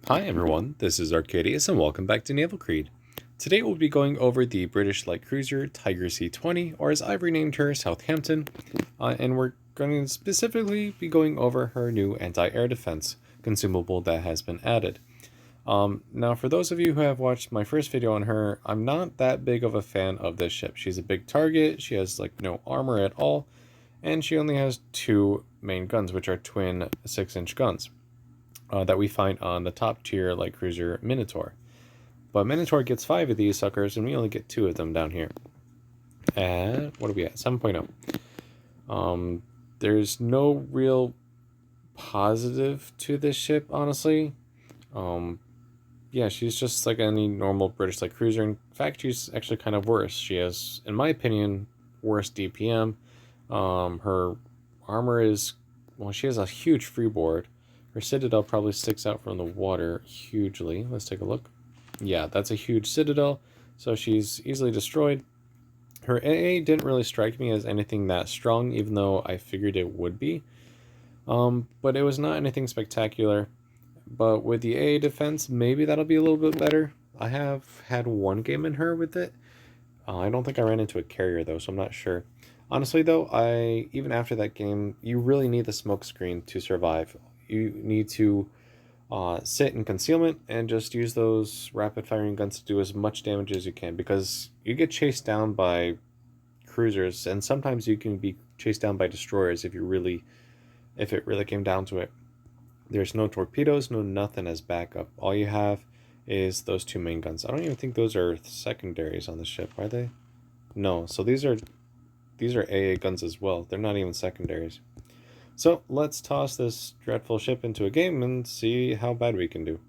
Hi everyone, this is Arcadius and welcome back to Naval Creed. Today we'll be going over the British light cruiser Tiger C20, or as I've renamed her, Southampton, and we're going to specifically be going over her new anti-air defense consumable that has been added. Now for those of you who have watched my first video on her, I'm not that big of a fan of this ship. She's a big target, she has like no armor at all, and she only has two main guns, which are twin 6-inch guns. That we find on the top tier light cruiser Minotaur. But Minotaur gets 5 of these suckers, and we only get 2 of them down here. At, what are we at? 7.0. There's no real positive to this ship, honestly. Yeah, she's just like any normal British light cruiser. In fact, she's actually kind of worse. She has, in my opinion, worse DPM. Her armor is, well, she has a huge freeboard. Her citadel probably sticks out from the water hugely. Let's take a look. Yeah, that's a huge citadel, so she's easily destroyed. Her AA didn't really strike me as anything that strong, even though I figured it would be. But it was not anything spectacular. But with the AA defense, maybe that'll be a little bit better. I have had one game in her with it. I don't think I ran into a carrier though, so I'm not sure. Honestly though, even after that game, you really need the smoke screen to survive. You need to sit in concealment and just use those rapid firing guns to do as much damage as you can, because you get chased down by cruisers and sometimes you can be chased down by destroyers if it really came down to it. There's no torpedoes, no nothing as backup. All you have is those two main guns. I don't even think those are secondaries on the ship, are they? No, so these are AA guns as well. They're not even secondaries. So let's toss this dreadful ship into a game and see how bad we can do.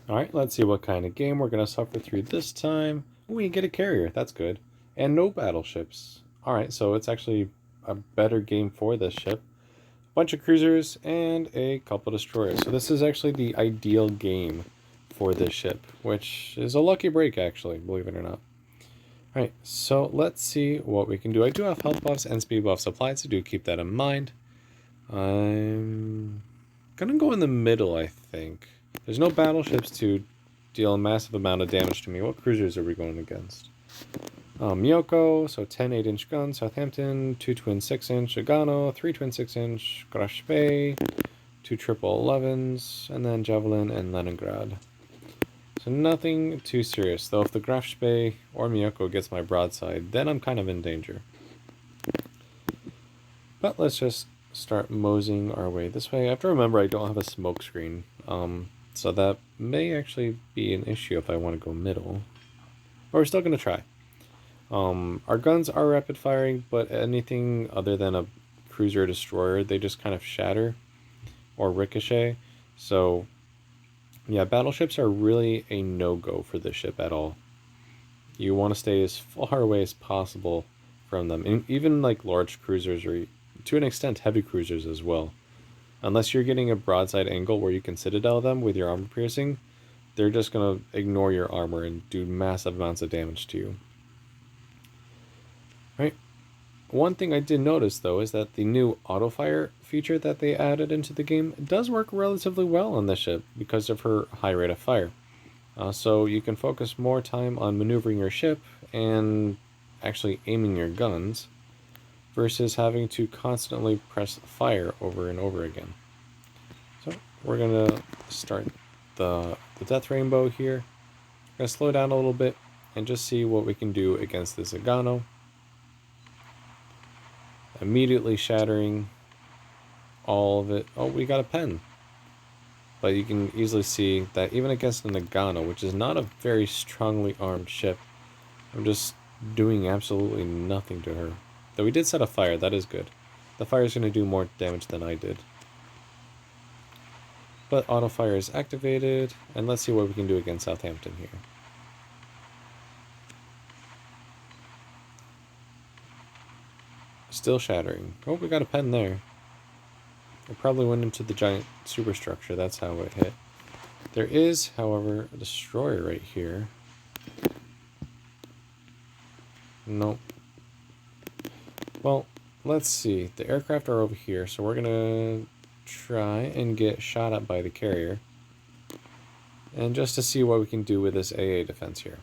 Alright, let's see what kind of game we're going to suffer through this time. We get a carrier, that's good. And no battleships. Alright, so it's actually a better game for this ship. A bunch of cruisers and a couple destroyers. So this is actually the ideal game for this ship, which is a lucky break actually, believe it or not. Alright, so let's see what we can do. I do have health buffs and speed buffs applied, so do keep that in mind. I'm gonna go in the middle, I think. There's no battleships to deal a massive amount of damage to me. What cruisers are we going against? Miyoko, so 10 8-inch guns, Southampton, 2 twin 6-inch, Agano, 3 twin 6-inch, Grashpe, 2 triple 11s, and then Javelin and Leningrad. So nothing too serious, though if the Grafspey or Miyoko gets my broadside, then I'm kind of in danger. But let's just start moseying our way this way. I have to remember I don't have a smoke screen, so that may actually be an issue if I want to go middle. But we're still going to try. Our guns are rapid firing, but anything other than a cruiser or destroyer, they just kind of shatter or ricochet. So yeah, battleships are really a no-go for this ship at all. You want to stay as far away as possible from them. And even like large cruisers, or to an extent heavy cruisers as well. Unless you're getting a broadside angle where you can citadel them with your armor piercing, they're just going to ignore your armor and do massive amounts of damage to you. Right. One thing I did notice, though, is that the new auto-fire feature that they added into the game does work relatively well on this ship because of her high rate of fire. So you can focus more time on maneuvering your ship and actually aiming your guns versus having to constantly press fire over and over again. So we're going to start the Death Rainbow here. We're going to slow down a little bit and just see what we can do against this Agano. Immediately shattering all of it. Oh, we got a pen. But you can easily see that even against an Agano, which is not a very strongly armed ship, I'm just doing absolutely nothing to her. Though we did set a fire, that is good. The fire is going to do more damage than I did. But auto fire is activated, and let's see what we can do against Southampton here. Still shattering. Oh, we got a pen there. It probably went into the giant superstructure, that's how it hit. There is, however, a destroyer right here. Nope. Well, let's see. The aircraft are over here, so we're gonna try and get shot at by the carrier. And just to see what we can do with this AA defense here.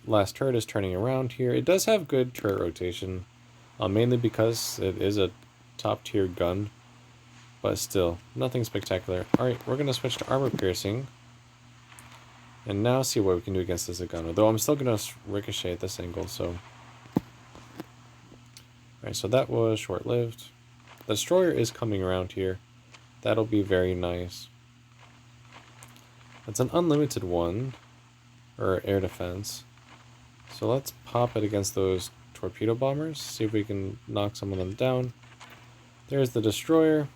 Last turret is turning around here. It does have good turret rotation, mainly because it is a top tier gun, but still, nothing spectacular. Alright, we're going to switch to armor piercing, and now see what we can do against this gun. Though I'm still going to ricochet at this angle, so... Alright, so that was short-lived. The destroyer is coming around here. That'll be very nice. It's an unlimited one, or air defense. So let's pop it against those torpedo bombers, see if we can knock some of them down. There's the destroyer.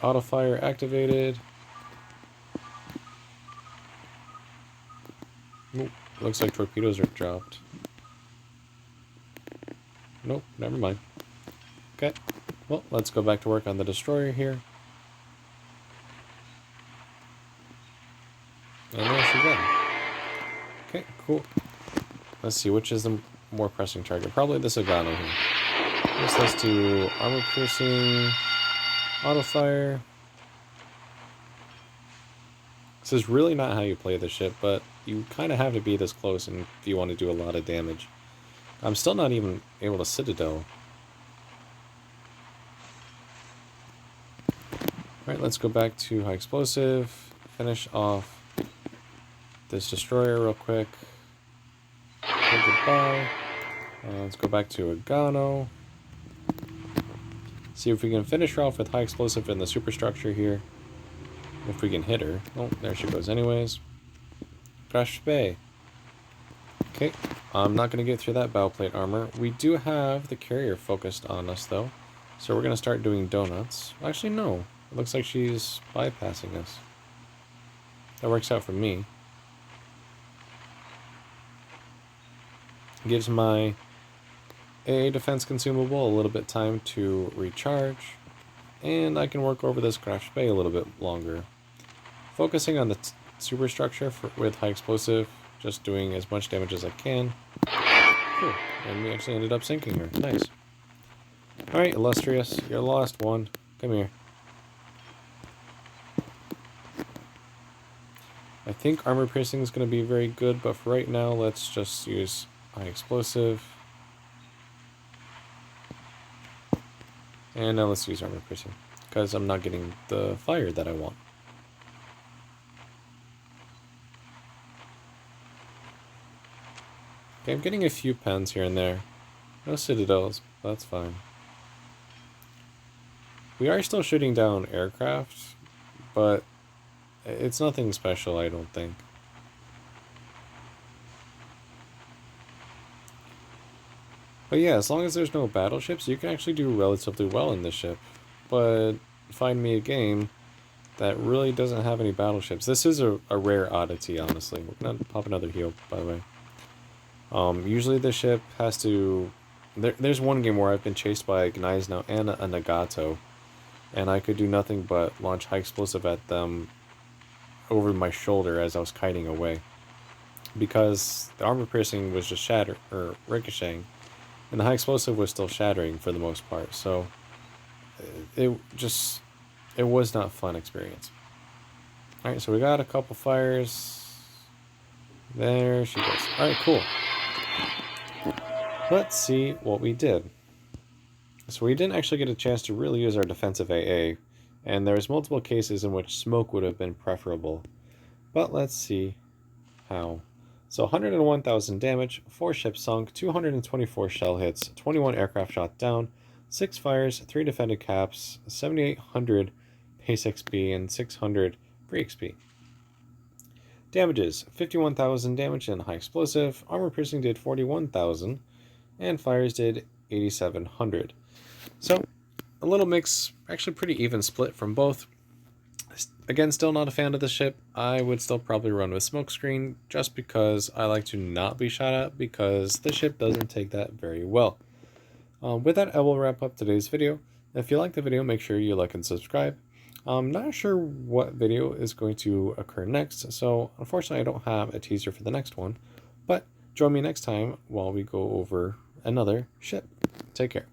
Auto fire activated. Ooh, looks like torpedoes are dropped. Nope, never mind. Okay, well, let's go back to work on the destroyer here. And there she goes. Okay, cool. Let's see, which is the more pressing target? Probably the Sagano here. Let's do armor piercing, auto fire. This is really not how you play the ship, but you kind of have to be this close if you want to do a lot of damage. I'm still not even able to Citadel. Alright, let's go back to high explosive, finish off this destroyer real quick. Say goodbye. Let's go back to Agano. See if we can finish her off with high explosive in the superstructure here. If we can hit her. Oh, there she goes anyways. Crash Bay. Okay, I'm not going to get through that bow plate armor. We do have the carrier focused on us though. So we're going to start doing donuts. Actually, no. It looks like she's bypassing us. That works out for me. Gives my AA defense consumable a little bit time to recharge. And I can work over this Crash Bay a little bit longer. Focusing on the superstructure with high explosive. Just doing as much damage as I can. Cool. And we actually ended up sinking her. Nice. Alright, Illustrious. You're the last one. Come here. I think armor piercing is going to be very good, but for right now, let's just use high explosive. And now let's use armor piercing, because I'm not getting the fire that I want. Okay, I'm getting a few pens here and there. No citadels, but that's fine. We are still shooting down aircraft, but it's nothing special, I don't think. But yeah, as long as there's no battleships, you can actually do relatively well in this ship. But find me a game that really doesn't have any battleships. This is a rare oddity, honestly. We're gonna pop another heal, by the way. Usually the ship has to... There's one game where I've been chased by a Gneisno and a Nagato, and I could do nothing but launch high explosive at them over my shoulder as I was kiting away. Because the armor piercing was just ricocheting, and the high explosive was still shattering for the most part, so it was not a fun experience. Alright, so we got a couple fires. There she goes. Alright, cool. Let's see what we did. So we didn't actually get a chance to really use our defensive AA, and there's multiple cases in which smoke would have been preferable. But let's see how. So 101,000 damage, 4 ships sunk, 224 shell hits, 21 aircraft shot down, 6 fires, 3 defended caps, 7,800 base XP, and 600 free XP. Damages, 51,000 damage and high explosive, armor piercing did 41,000, and fires did 8,700. So, a little mix, actually pretty even split from both. Again, still not a fan of the ship. I would still probably run with smokescreen, just because I like to not be shot at, because the ship doesn't take that very well. With that, I will wrap up today's video. If you like the video, make sure you like and subscribe. I'm not sure what video is going to occur next, so unfortunately I don't have a teaser for the next one. But join me next time while we go over another ship. Take care.